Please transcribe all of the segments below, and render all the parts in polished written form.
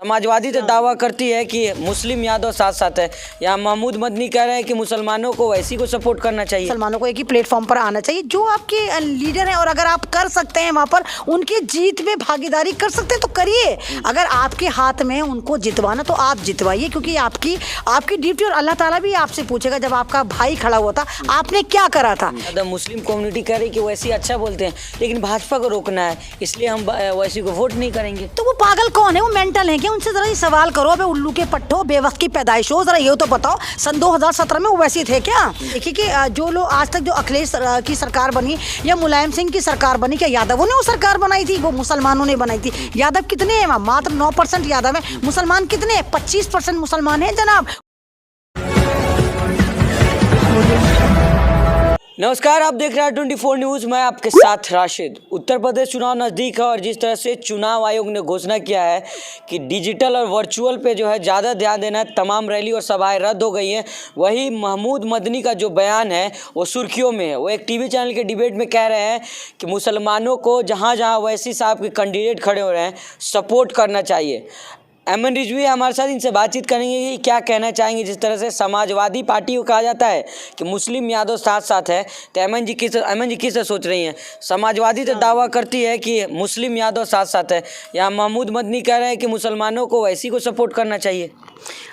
समाजवादी तो दावा करती है कि मुस्लिम यादव साथ साथ है। यहाँ महमूद मदनी कह रहे हैं कि मुसलमानों को वैसी को सपोर्ट करना चाहिए, मुसलमानों को एक ही प्लेटफॉर्म पर आना चाहिए जो आपके लीडर हैं, और अगर आप कर सकते हैं वहाँ पर उनकी जीत में भागीदारी कर सकते हैं तो करिए। अगर आपके हाथ में उनको जितवाना तो आप जितवाइए, क्योंकि आपकी ड्यूटी, और अल्लाह ताला भी आपसे पूछेगा जब आपका भाई खड़ा हुआ था आपने क्या करा था। मुस्लिम कम्युनिटी कह रही कि वैसी अच्छा बोलते हैं, लेकिन भाजपा को रोकना है, इसलिए हम वैसी को वोट नहीं करेंगे। तो वो पागल कौन है? वो मेंटल है क्या? उनसे जरा ये सवाल करो। अबे उल्लू के पट्टो, बेवक्त की पैदाइश हो, जरा ये तो बताओ सन 2017 में वो वैसे थे क्या? देखिए कि जो लोग आज तक जो अखिलेश की सरकार बनी या मुलायम सिंह की सरकार बनी, क्या यादवों ने वो सरकार बनाई थी? वो मुसलमानों ने बनाई थी। यादव कितने हैं? मात्र 9% यादव है। मुसलमान कितने हैं? 25% मुसलमान हैं जनाब। नमस्कार, आप देख रहे हैं 24 न्यूज़। मैं आपके साथ राशिद। उत्तर प्रदेश चुनाव नज़दीक है और जिस तरह से चुनाव आयोग ने घोषणा किया है कि डिजिटल और वर्चुअल पे जो है ज़्यादा ध्यान देना है, तमाम रैली और सभाएं रद्द हो गई हैं, वही महमूद मदनी का जो बयान है वो सुर्खियों में है। वो एक टीवी चैनल के डिबेट में कह रहे हैं कि मुसलमानों को जहाँ जहाँ वैसी साहब के कैंडिडेट खड़े हो रहे हैं सपोर्ट करना चाहिए। एमएन रिजवी हमारे साथ, इनसे बातचीत करेंगे कि क्या कहना चाहेंगे। जिस तरह से समाजवादी पार्टी को कहा जाता है कि मुस्लिम यादव साथ साथ है, तो एमएन जी किस सोच रही हैं? समाजवादी तो दावा करती है कि मुस्लिम यादव साथ साथ है। यहाँ महमूद मदनी कह रहे हैं कि मुसलमानों को वैसी को सपोर्ट करना चाहिए।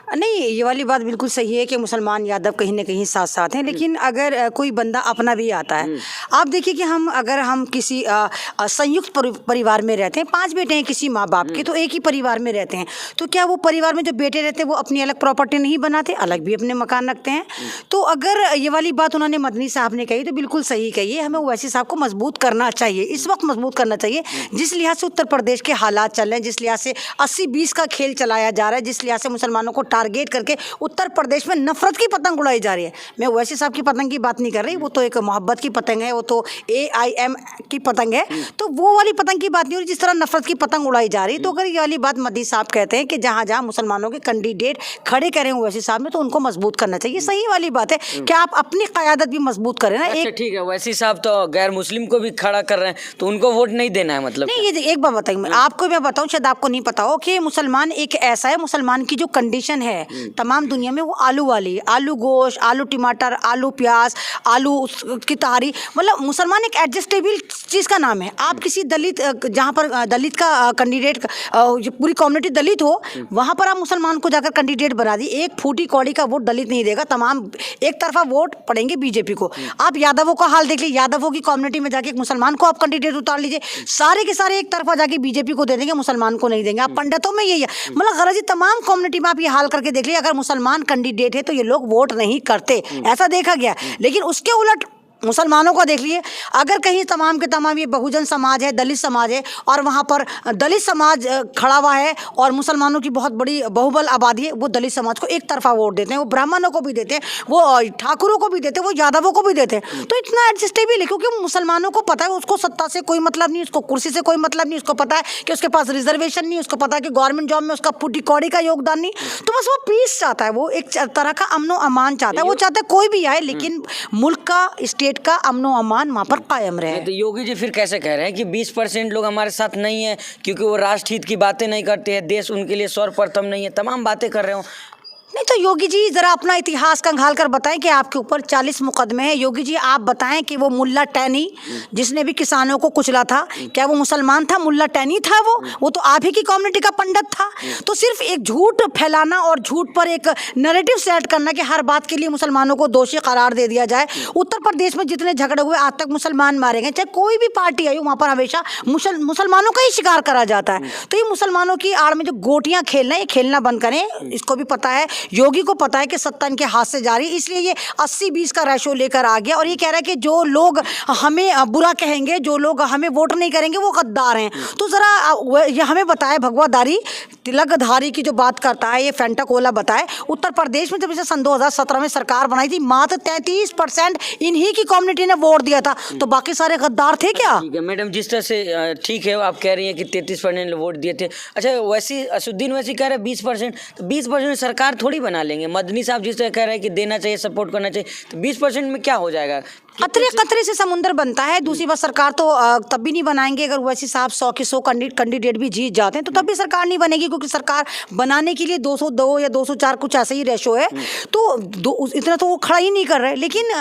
नहीं, ये वाली बात बिल्कुल सही है कि मुसलमान यादव कहीं ना कहीं साथ साथ हैं, लेकिन अगर कोई बंदा अपना भी आता है, आप देखिए कि अगर हम किसी संयुक्त परिवार में रहते हैं, 5 बेटे हैं किसी माँ बाप के, तो एक ही परिवार में रहते हैं, तो क्या वो परिवार में जो बेटे रहते हैं वो अपनी अलग प्रॉपर्टी नहीं बनाते? अलग भी अपने मकान रखते हैं। तो अगर ये वाली बात उन्होंने मदनी साहब ने कही तो बिल्कुल सही कही है। हमें ओवैसी साहब को मजबूत करना चाहिए, इस वक्त मजबूत करना चाहिए जिस लिहाज से उत्तर प्रदेश के हालात चल रहे हैं, जिस लिहाज से 80-20 का खेल चलाया जा रहा है, जिस लिहाज से मुसलमानों को टारगेट करके उत्तर प्रदेश में नफरत की पतंग उड़ाई जा रही है। मैं ओवैसी साहब की पतंग की बात नहीं कर रही, वो तो एक मोहब्बत की पतंग है, वो तो AIM की पतंग है, तो वो वाली पतंग की बात नहीं हो रही जिस तरह नफरत की पतंग उड़ाई जा रही है। तो अगर ये वाली बात मदनी साहब कहते हैं कि जहाँ जहाँ मुसलमानों के कैंडिडेट खड़े करें ओवैसी साहब में, तो उनको मजबूत करना चाहिए। सही वाली बात है कि आप अपनी क़यादत भी मजबूत करें ना। अच्छा ठीक है, ओवैसी साहब तो गैर मुस्लिम को भी खड़ा कर रहे हैं, तो उनको वोट नहीं देना है मतलब? नहीं, ये एक बात बताइए आपको, मैं बताऊं, शायद आपको नहीं पता हो कि मुसलमान एक ऐसा है, मुसलमान की जो कंडीशन है तमाम दुनिया में वो आलू वाली है। आलू गोश्त, आलू टमाटर, आलू प्याज, आलू की तहारी, मतलब मुसलमान एक एडजस्टेबल चीज़ का नाम है। आप किसी दलित, जहाँ पर दलित का कैंडिडेट, पूरी कम्युनिटी दलित हो, वहाँ पर आप मुसलमान को जाकर कैंडिडेट बना दी, एक फूटी कौड़ी का वोट दलित नहीं देगा, तमाम एक तरफा वोट पड़ेंगे बीजेपी को। आप यादवों का हाल देख लीजिए, यादवों की कम्युनिटी में जाके एक मुसलमान को आप कैंडिडेट उतार लीजिए, सारे के सारे एक तरफा जाके बीजेपी को दे देंगे, मुसलमान को नहीं देंगे। आप पंडितों में यही है, मतलब गरज तमाम कम्युनिटी में आप ये हाल करके देख लीजिए, अगर मुसलमान कैंडिडेट है तो ये लोग वोट नहीं करते, ऐसा देखा गया। लेकिन उसके उलट मुसलमानों को देख लिए, अगर कहीं तमाम के तमाम ये बहुजन समाज है, दलित समाज है, और वहाँ पर दलित समाज खड़ा हुआ है और मुसलमानों की बहुत बड़ी बहुबल आबादी है, वो दलित समाज को एक तरफा वोट देते हैं, वो ब्राह्मणों को भी देते हैं, वो ठाकुरों को भी देते हैं, वो यादवों को भी देते हैं। तो इतना एडजस्टेबल है क्योंकि मुसलमानों को पता है उसको सत्ता से कोई मतलब नहीं, उसको कुर्सी से कोई मतलब नहीं, उसको पता है कि उसके पास रिजर्वेशन नहीं, उसको पता है कि गवर्नमेंट जॉब में उसका फूटी कौड़ी का योगदान नहीं। तो बस वो पीस चाहता है, वो एक तरह का अमनो अमान चाहता है, वो चाहता है कोई भी आए लेकिन मुल्क का, स्टेट का अमनो अमान वहाँ पर कायम रहे। तो योगी जी फिर कैसे कह रहे हैं कि 20% लोग हमारे साथ नहीं है क्योंकि वो राष्ट्र हित की बातें नहीं करते हैं, देश उनके लिए सर्वप्रथम नहीं है, तमाम बातें कर रहे हो? नहीं तो योगी जी जरा अपना इतिहास कंगाल कर बताएं कि आपके ऊपर 40 मुकदमे हैं। योगी जी आप बताएं कि वो मुल्ला टैनी जिसने भी किसानों को कुचला था, क्या वो मुसलमान था? मुल्ला टैनी था वो तो आप ही की कम्युनिटी का पंडित था। तो सिर्फ एक झूठ फैलाना और झूठ पर एक नैरेटिव सेट करना कि हर बात के लिए मुसलमानों को दोषी करार दे दिया जाए। उत्तर प्रदेश में जितने झगड़े हुए आज तक मुसलमान मारे गए, चाहे कोई भी पार्टी आई हो, वहाँ पर हमेशा मुसलमानों का ही शिकार करा जाता है। तो ये मुसलमानों की आड़ में जो गोटियाँ खेलना है, ये खेलना बंद करें। इसको भी पता है, योगी को पता है कि सत्ता इनके हाथ से जा रही, इसलिए ये 80-20 का रेशो लेकर आ गया और ये कह रहा है कि जो लोग हमें बुरा कहेंगे, जो लोग हमें वोट नहीं करेंगे वो गद्दार हैं। तो ज़रा ये हमें बताए, भगवाधारी तिलकधारी की जो बात करता है, ये फेंटा कोला बताए, उत्तर प्रदेश में जब इसे सन 2017 में सरकार बनाई थी, मात्र 33% इन्हीं की कम्युनिटी ने वोट दिया था, तो बाकी सारे गद्दार थे क्या? ठीक है मैडम, जिस तरह से ठीक है आप कह रही हैं कि 33% वोट दिए थे। अच्छा वैसी असुद्दीन वैसी कह रहे हैं 20%, तो 20% सरकार थोड़ी बना लेंगे। मदनी साहब जिस तरह कह रहे हैं कि देना चाहिए, सपोर्ट करना चाहिए, तो 20% में क्या हो जाएगा? खतरे खतरे से समुंदर बनता है। दूसरी बात, सरकार तो तब भी नहीं बनाएंगे अगर ओवैसी साहब 100 के 100 कैंडिडेट भी जीत जाते हैं, तो तब भी सरकार नहीं बनेगी, क्योंकि सरकार बनाने के लिए 202 या 204 कुछ ऐसा ही रेशो है। तो इतना तो वो खड़ा ही नहीं कर रहे। लेकिन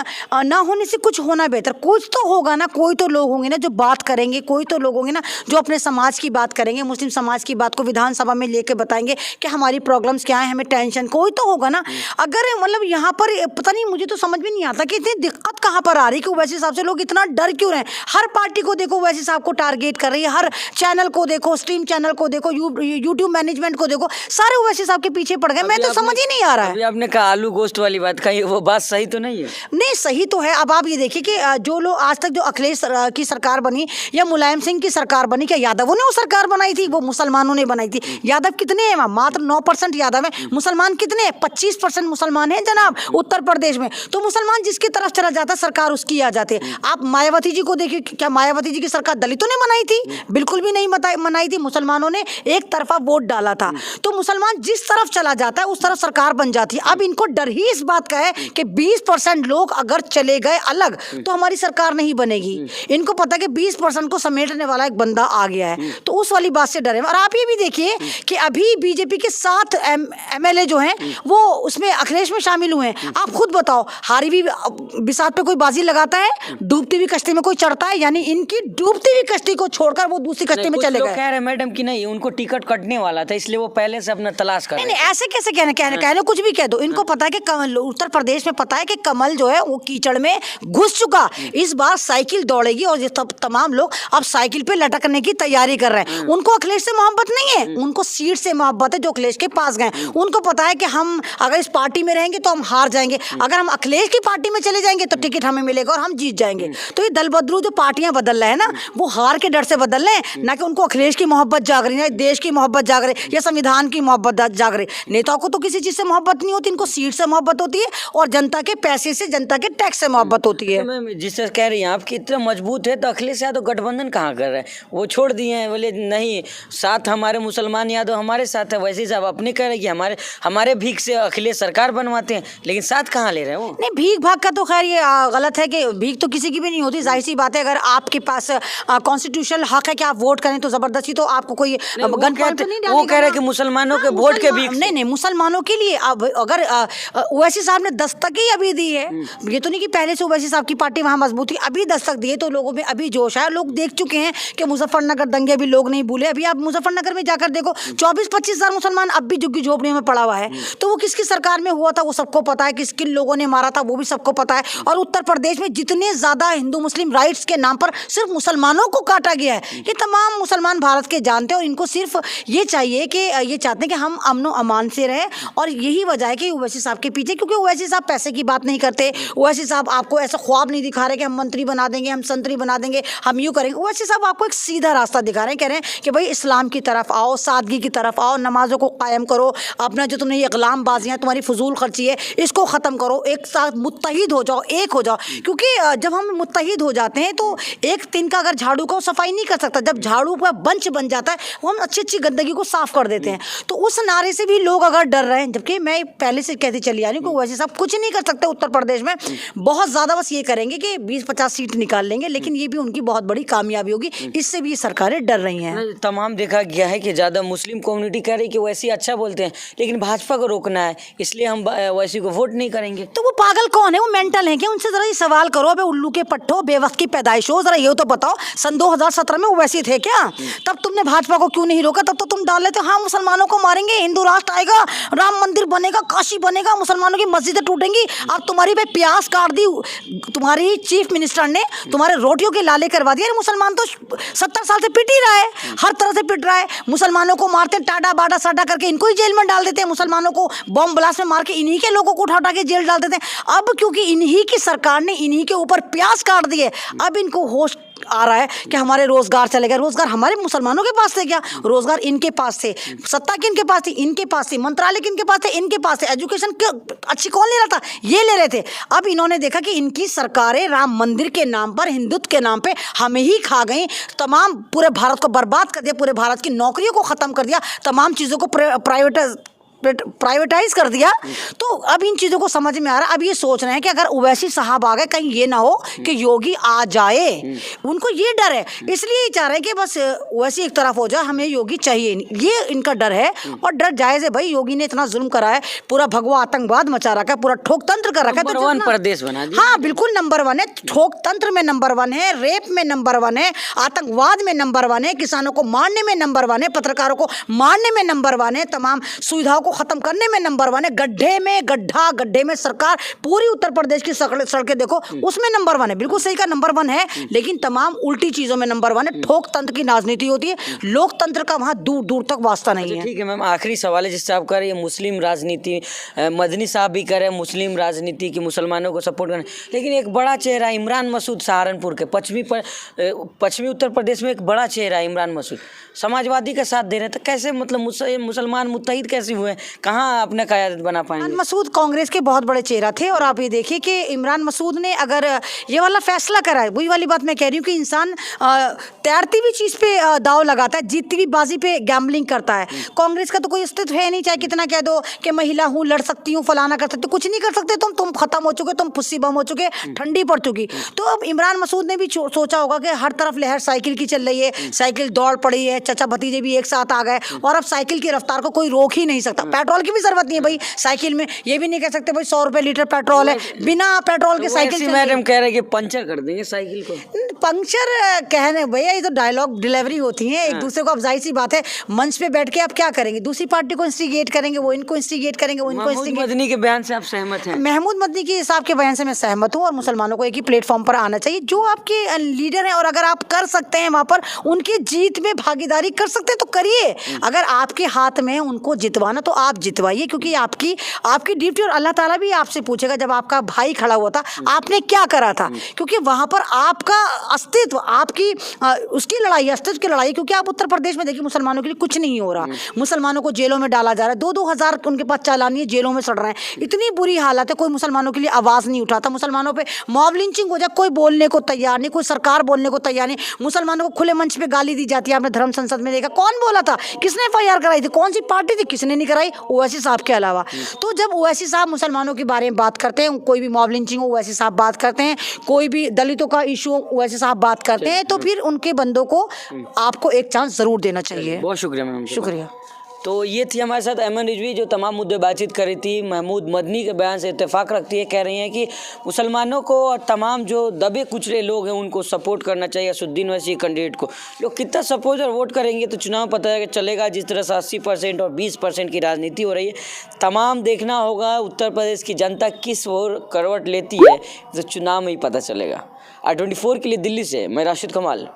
ना होने से कुछ होना बेहतर, कुछ तो होगा ना। कोई तो लोग होंगे ना जो बात करेंगे, कोई तो लोग होंगे ना जो अपने समाज की बात करेंगे, मुस्लिम समाज की बात को विधानसभा में लेके बताएंगे कि हमारी प्रॉब्लम्स क्या है, हमें टेंशन, कोई तो होगा ना। अगर मतलब यहाँ पर पता नहीं, मुझे तो समझ में नहीं आता कि इतनी दिक्कत कहाँ पर आ रही कि ओवैसी साहब से लोग इतना डर क्यों रहे हैं। हर पार्टी को देखो ओवैसी साहब को टारगेट कर रही है, हर चैनल को देखो, स्ट्रीम चैनल को देखो, यूट्यूब मैनेजमेंट को देखो, सारे ओवैसी साहब के पीछे पड़ गए। मैं तो समझ ही नहीं आ रहा है। अभी आपने कहा आलू गोश्त वाली बात कही, वो बात सही तो नहीं है? नहीं, सही तो है। अब आप ये देखिए कि जो लोग आज तक, जो अखिलेश की सरकार बनी या मुलायम सिंह की सरकार बनी, क्या यादवों ने वो सरकार बनाई थी? वो मुसलमानों ने बनाई थी। यादव कितने हैं? मात्र 9% यादव है। मुसलमान कितने हैं? 25% मुसलमान हैं जनाब उत्तर प्रदेश में। तो मुसलमान जिसकी तरफ चला जाता है, सरकार उसकी आ जाती है। आप मायावती जी को देखिए, क्या मायावती जी की सरकार दलितों ने बनाई थी? बिल्कुल भी नहीं बनाई थी। मुसलमानों ने एक तरफा वोट डाला था। तो मुसलमान जिस तरफ चला जाता है उस तरफ सरकार बन जाती है। अब इनको डर ही इस बात का है कि 20% लोग अगर चले गए अलग तो हमारी सरकार नहीं बनेगी। इनको पता है कि 20% को समेटने वाला एक बंदा आ गया है, तो उस वाली बात से डरे। और आप ये भी देखिए कि अभी बीजेपी के 7 एमएलए जो हैं वो उसमें अखिलेश में शामिल हुए हैं। आप खुद बताओ, हारी भी बिसात पे कोई बाजी लगाता है? डूबती हुई कश्ती में कोई चढ़ता है? यानी इनकी डूबती हुई कश्ती को छोड़कर वो दूसरी कश्ती में चले गए। कह रहे मैडम कि नहीं, उनको टिकट कटने वाला था, इसलिए वो पहले से अपना तलाश कर रहे थे। नहीं, ऐसे कैसे कहने कुछ भी कह दो। इनको पता है कि उत्तर प्रदेश में पता है कि कमल जो है वो कीचड़ में घुस चुका। इस बार साइकिल दौड़ेगी और ये तमाम लोग अब साइकिल पे लटकने की तैयारी कर रहे हैं। उनको अखिलेश से मोहब्बत नहीं है, उनको सीट से मोहब्बत है जो अखिलेश के पास गए। उनको पता है कि हम अगर इस पार्टी में रहेंगे तो हम हार जाएंगे, अगर हम अखिलेश की पार्टी में चले जाएंगे तो टिकट हमें मिलेगा और हम जीत जाएंगे। तो ये दल बदलू जो पार्टियां बदल रहे हैं ना, वो हार के डर से बदल रहे हैं, ना कि उनको अखिलेश की मोहब्बत जाग रही है, देश की मोहब्बत जाग रही या संविधान की मोहब्बत जाग रही। नेताओं को तो किसी चीज से मोहब्बत नहीं होती, इनको सीट से मोहब्बत होती है और जनता के पैसे से, जनता के टैक्स से मोहब्बत होती है। तो मैं जिससे कह रही हैं आप कि इतना मजबूत है, तो अखिलेश यादव गठबंधन कहाँ कर रहे हैं? वो छोड़ दिए हैं, बोले नहीं साथ हमारे मुसलमान यादव हमारे साथ है। वैसे ही साहब अपने कह रहे हैं कि हमारे भीख से अखिलेश सरकार बनवाते हैं, लेकिन साथ कहाँ ले रहे हैं वो? नहीं, भीख भाग का तो खैर ये गलत है कि भीख तो किसी की भी नहीं होती। जाहिर सी बात है, अगर आपके पास कॉन्स्टिट्यूशनल हक है कि आप वोट करें तो जबरदस्ती तो आपको कोई गन पॉइंट नहीं डालेगा। वो कह रहे हैं कि मुसलमानों के वोट के भीख। नहीं, मुसलमानों के लिए अब अगर ओवैसी साहब ने दस्तक ही अभी दी है, ये तो नहीं कि पहले से ओवैसी साहब की पार्टी वहां मजबूत थी, अभी दस्तक दी है तो लोगों में अभी जोश है। लोग देख चुके हैं कि मुजफ्फरनगर दंगे अभी लोग नहीं भूले। अभी आप मुजफ्फरनगर में जाकर देखो, 24-25 हजार मुसलमान अब भी झुग्गी झोपड़ियों में पड़ा हुआ है। तो वो किसकी सरकार में हुआ था वो सबको पता है, किन लोगों ने मारा था वो भी सबको पता है। और उत्तर प्रदेश में जितने ज्यादा हिंदू मुस्लिम राइट्स के नाम पर सिर्फ मुसलमानों को काटा गया है, ये तमाम मुसलमान भारत के जानते हैं। और इनको सिर्फ ये चाहिए कि ये चाहते हैं कि हम अमनो अमान से रहे। और यही वजह है कि ओवैसी साहब के पीछे, क्योंकि ओवैसी साहब पैसे की बात नहीं करते। ओवैसी साहब आपको ऐसा ख्वाब नहीं दिखा रहे कि हम मंत्री बना देंगे, हम संतरी बना देंगे, हम यूँ करेंगे। ओवैसी साहब आपको एक सीधा रास्ता दिखा रहे हैं, कह रहे हैं कि भाई इस्लाम की तरफ आओ, सादगी की तरफ आओ, नमाजों को कायम करो, अपना जो तुमने ये इकलाम बाजियाँ, तुम्हारी फजूल खर्ची है, इसको ख़त्म करो, एक साथ मुत्तहिद हो जाओ, एक हो जाओ। क्योंकि जब हम मुत्तहिद हो जाते हैं तो एक दिन का अगर झाड़ू का सफाई नहीं कर सकता, जब झाड़ू का बंच बन जाता है वो हम अच्छी अच्छी गंदगी को साफ कर देते हैं। तो उस नारे से भी लोग अगर डर रहे हैं, जबकि मैं पहले से कहती चली आ रही हूँ कि वैसे सब कुछ नहीं कर सकते उत्तर प्रदेश में, बहुत ज़्यादा बस ये करेंगे कि 20-50 सीट निकाल लेंगे, लेकिन ये भी उनकी बहुत बड़ी कामयाबी होगी। इससे भी सरकारें डर रही हैं। तमाम देखा गया है कि ज़्यादा मुस्लिम कम्युनिटी कह रही कि वैसे अच्छा बोलते हैं, लेकिन भाजपा को रोकना है, इसलिए हम वैसी को वोट नहीं करेंगे। तो वो पागल कौन है? वो मेंटल है क्या? उनसे जरा ये सवाल करो, अबे उल्लू के पट्टो, बेवक्त की पैदाइश हो, जरा ये तो बताओ सन 2017 में वो वैसे थे क्या? तब तुमने भाजपा को क्यों नहीं रोका? तब तो तुम डाल लेते हाँ मुसलमानों को मारेंगे, हिंदू राष्ट्र आएगा, राम मंदिर बनेगा, काशी बनेगा, मुसलमानों की मस्जिदें टूटेंगी। अब तुम्हारी भाई प्यास काट दी तुम्हारी चीफ मिनिस्टर ने, तुम्हारे रोटियों के लाले करवा दिया। मुसलमान तो 70 साल से पिट ही रहा है, हर तरह से पिट रहा है। मुसलमानों को मारते टाटा बाटा साटा करके इनको ही जेल में डाल देते हैं, मुसलमानों को बॉम्ब ब्लास्ट में मार के इन्हीं के लोगों को उठा उठा के जेल डाल देते हैं। अब क्योंकि इन्हीं की सरकार ने इन्हीं के ऊपर प्यास काट दिए, अब इनको होश आ रहा है कि हमारे रोजगार चले गए। रोजगार हमारे मुसलमानों के पास थे क्या? रोजगार इनके पास थे, सत्ता किनके पास थी? इनके पास थी, मंत्रालय किनके पास थे? इनके पास थे। एजुकेशन अच्छी कौन ले रहा था? ये ले रहे थे। अब इन्होंने देखा कि इनकी सरकारें राम मंदिर के नाम पर, हिंदुत्व के नाम पे हमें ही खा गई, तमाम पूरे भारत को बर्बाद कर दिया, पूरे भारत की नौकरियों को ख़त्म कर दिया, तमाम चीज़ों को प्राइवेटाइज कर दिया। तो अब इन चीज़ों को समझ में आ रहा है। अब ये सोच रहे हैं कि अगर ओवैसी साहब आ गए कहीं ये ना हो कि योगी आ जाए, उनको ये डर है, इसलिए ये चाह रहे हैं कि बस ओवैसी एक तरफ हो जाए, हमें योगी चाहिए नहीं, ये इनका डर है। और डर जायज़ है भाई, योगी ने इतना जुल्म करा है, पूरा भगवा आतंकवाद मचा रखा है, पूरा ठोक तंत्र कर रखा है। नंबर 1 प्रदेश बना दिया। हाँ बिल्कुल नंबर 1 है, ठोक तंत्र में नंबर 1 है, रेप में नंबर 1 है, आतंकवाद में नंबर 1 है, किसानों को मारने में नंबर 1 है, पत्रकारों को मारने में नंबर 1 है, तमाम सुविधाओं को खत्म करने में नंबर 1 है, गड्ढे में सरकार पूरी उत्तर प्रदेश की सड़कें देखो उसमें नंबर 1 है। बिल्कुल सही का नंबर 1 है, लेकिन तमाम उल्टी चीजों में नंबर 1 है। ठोक तंत्र की राजनीति होती है, लोकतंत्र का वहां दूर दूर तक वास्ता नहीं है। ठीक है मैम, आखिरी सवाल है जिससे आप कह रहे हैं मुस्लिम राजनीति, मदनी साहब भी कह रहे हैं मुस्लिम राजनीति की, मुसलमानों को सपोर्ट करना, लेकिन एक बड़ा चेहरा इमरान मसूद सहारनपुर के पश्चिमी उत्तर प्रदेश में एक बड़ा चेहरा इमरान मसूद समाजवादी का साथ दे रहे हैं, तो कैसे मतलब मुसलमान मुत्तहिद कैसे हुए, कहाँ अपने क़यादत बना पाएंगे? इमरान मसूद कांग्रेस के बहुत बड़े चेहरा थे, और आप ये देखिए कि इमरान मसूद ने अगर ये वाला फैसला करा है, वही वाली बात मैं कह रही हूँ कि इंसान तैरती हुई चीज़ पे दाव लगाता है, जीतती हुई बाजी पे गैम्बलिंग करता है। कांग्रेस का तो कोई अस्तित्व है नहीं, चाहे कितना कह दो कि महिला हूँ, लड़ सकती हूँ, फलाना कर सकते, कुछ नहीं कर सकते तुम खत्म हो चुके, तुम फुस्सी बम हो चुके, ठंडी पड़ चुकी। तो अब इमरान मसूद ने भी सोचा होगा कि हर तरफ लहर साइकिल की चल रही है, साइकिल दौड़ पड़ी है, चचा भतीजे भी एक साथ आ गए, और अब साइकिल की रफ्तार को कोई रोक ही नहीं सकता। पेट्रोल की भी जरूरत नहीं है भाई साइकिल में, ये भी नहीं कह सकते भाई 100 रुपए लीटर पेट्रोल है, बिना पेट्रोल के साइकिल। मैडम कह रहे हैं कि पंचर कर देंगे साइकिल को। पंक्चर कहने भैया, ये तो डायलॉग डिलीवरी होती है एक दूसरे को। अब जाहिर सी बात है, मंच पे बैठ के आप क्या करेंगे, दूसरी पार्टी को इंस्टिगेट करेंगे, वो इनको इंस्टिगेट करेंगे, वो इनको महमूद मदनी के बयान से आप सहमत हैं? महमूद मदनी के हिसाब के बयान से मैं सहमत हूँ, और मुसलमानों को एक ही प्लेटफॉर्म पर आना चाहिए, जो आपके लीडर हैं, और अगर आप कर सकते हैं वहाँ पर उनकी जीत में भागीदारी कर सकते हैं तो करिए। अगर आपके हाथ में उनको जितवाना तो आप जितवाइए, क्योंकि आपकी ड्यूटी, और अल्लाह ताला भी आपसे पूछेगा, जब आपका भाई खड़ा हुआ था आपने क्या करा था, क्योंकि वहाँ पर आपका अस्तित्व, आपकी उसकी लड़ाई, अस्तित्व की लड़ाई। क्योंकि आप उत्तर प्रदेश में देखिए मुसलमानों के लिए कुछ नहीं हो रहा, मुसलमानों को जेलों में डाला जा रहा है, 2-2 हज़ार उनके पास चालानी है, जेलों में सड़ रहे हैं, इतनी बुरी हालत है, कोई मुसलमानों के लिए आवाज़ नहीं उठाता, मुसलमानों पे मॉब लिंचिंग हो जाए, कोई बोलने को तैयार नहीं, कोई सरकार बोलने को तैयार नहीं, मुसलमानों को खुले मंच पे गाली दी जाती है। आपने धर्म संसद में देखा, कौन बोला था, किसने FIR कराई थी, कौन सी पार्टी थी, किसने नहीं कराई, ओवैसी साहब के अलावा। तो जब ओवैसी साहब मुसलमानों के बारे में बात करते हैं, कोई भी मॉब लिंचिंग हो ओवैसी साहब बात करते हैं, कोई भी दलितों का इशू हो ओवैसी साहब बात करते हैं, तो फिर उनके बंदों को आपको एक चांस जरूर देना चाहिए। बहुत शुक्रिया मैम। शुक्रिया। तो ये थी हमारे साथ एमन रिजवी, जो तमाम मुद्दे बातचीत कर रही थी। महमूद मदनी के बयान से इत्तेफाक रखती है, कह रही हैं कि मुसलमानों को और तमाम जो दबे कुचले लोग हैं उनको सपोर्ट करना चाहिए, असुद्दीन ओवैसी कैंडिडेट को। लोग कितना सपोर्ट और वोट करेंगे तो चुनाव पता चलेगा। जिस तरह से 80% और 20% की राजनीति हो रही है, तमाम देखना होगा उत्तर प्रदेश की जनता किस ओर करवट लेती है, तो चुनाव में ही पता चलेगा। R24 के लिए दिल्ली से मैं राशिद कमाल।